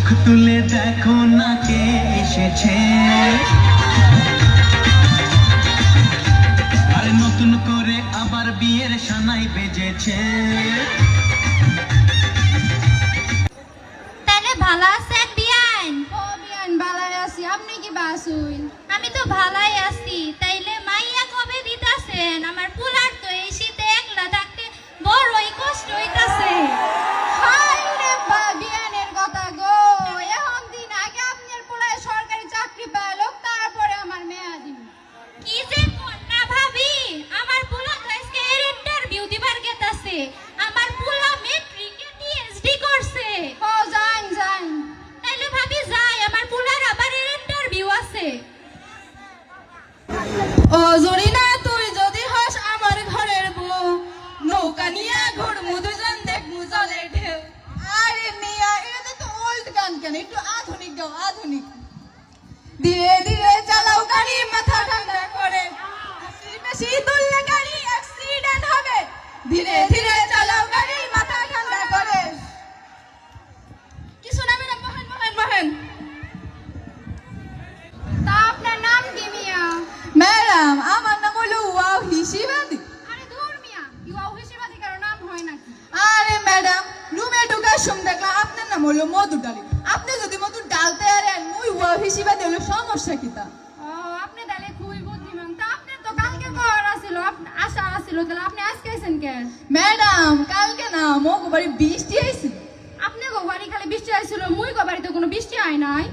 চোখ তুলে দেখো না কে এসেছে, আর নতুন করে আবার বিয়ের সানাই বেজেছে। তাহলে ভালো আছেন বিয়ান? ও বিয়ান বালাই আছি, আপনি কি বাসুন? আমি তো ভালাই আছি। তাইলে মাইয়া কবে দিতাছেন? আমার পুলার তো এই শীতে একলা থাকতে বড়ই কষ্ট হইতাছে। হাই রে বা বিয়ানের কথা গো, এখন দিন আগে আপনার পোলায় সরকারি চাকরি পাইলো, তারপরে আমার মেয়া দিন। কি যে কন্যা ভাবি, আমার পুলা তো আজকে এর ইন্টারভিউ দিবার গেতাছে। আমার পুলা মেট্রিকে পিএইচডি করছে। ও যান যান। তাইলে ভাবি যাই, আমার পুলার আবার এর ইন্টারভিউ আছে। ও জরিনা, তুই যদি হস আমার ঘরের বউ, নৌকা নিয়ে ঘুরমু দুজন, দেখমু জলে ঢেউ। আরে মিয়া, এটা তো ওল্ড গান, কেন একটু আধুনিক গাও, আধুনিক। ধীরে ধীরে চালাও গাড়ি, মাথা ঠান্ডা করে, বেশি তুললে গাড়ি অ্যাক্সিডেন্ট হবে। ধীরে ধীরে চালাও গাড়ি, মাথা ঠান্ডা করে। কিছু না ম্যাডাম, বহেন বহেন বহেন। তা আপনার নাম কি মিয়া? ম্যাডাম, আমার নাম হলো ওয়াও হিসিবাদি। আরে দূর মিয়া, ওয়াও হিসিবাদি কারো নাম হয় নাকি? আরে ম্যাডাম, রুমে ঢোকার সময় দেখলাম আপনার নাম হলো মধু ডালি। আপনি যদি মধু ডালতে আরেন, মুই ওয়াও হিসিবাদি হলো, সমস্যা কি তা? ও, আপনি তাহলে খুবই বুদ্ধিমান। তা আপনার তো কালকে কর আসিল, আশা আসিল, তাহলে আপনি আজকে আইছেন কেন? ম্যাডাম, কালকে না মগো বাড়ি বৃষ্টি আইছিল। আপনি গো বাড়ি খালি বৃষ্টি আইছিল, মুই গো বাড়িতে কোনো বৃষ্টি আয় নাই।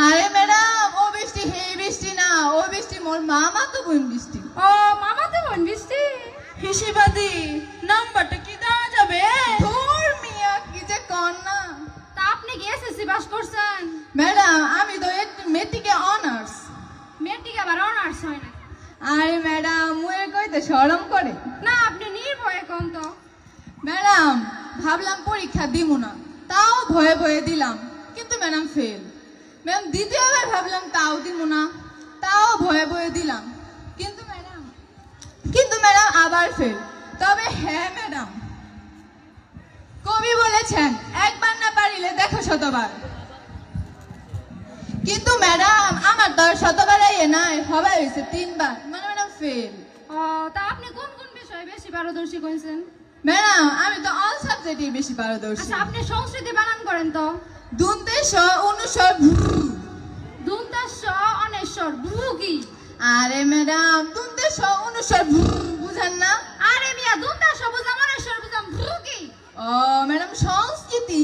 আরে ম্যাডাম, ও বৃষ্টি হে বৃষ্টি না, ও বৃষ্টি মোর মামা তো বোন বৃষ্টি। ও মামা তো বোন বৃষ্টি। হিসিবাদি নাম্বারটা কি দেওয়া যাবে? ধুর মিয়া, কি যে কর না। তা আপনি কি এসএসসি পাস করছেন? ম্যাডাম, আমি তো মেট্রিকে অনার্স। মেট্রিকে আবার অনার্স হয় না? আরে ম্যাডাম, মুয়ে কইতে শরম করে না, আপনি নির্ভয়ে কোন তো। ম্যাডাম, ভাবলাম পরীক্ষা দিমু না, তাও ভয়ে ভয়ে দিলাম, কিন্তু ম্যাডাম ফেল। ম্যাডাম দ্বিতীয়বার ভাবলাম তাও দিমু না, তাও ভয়ে ভয়ে দিলাম, কিন্তু ম্যাডাম আবার ফেল। তবে হ্যাঁ ম্যাডাম, কবি বলেছেন একবার না পারিলে দেখো শতবার। কিন্তু ম্যাডাম আমার তো আর শতবার এ নাই, সবাই হয়েছে 3 বার, মানে ম্যাডাম ফেল। ও, তা আপনি কোন কোন বিষয়ে বেশি পারদর্শী হয়েছেন? ম্যাডাম, আমি তো অল সাবজেক্টে বেশি পারদর্শী। আচ্ছা, আপনি সংস্কৃতি বানান করেন তো? দুন্তে স অনুস্বর দুন্তে স অনেশ্বর ভ্রু কি? আরে ম্যাডাম, দুন্তে স অনুস্বর বুঝেন না? আরে মিয়া, দুন্তে স বুঝাম, অনেশ্বর বুঝাম, ভ্রু কি? ও ম্যাডাম, সংস্কৃতি।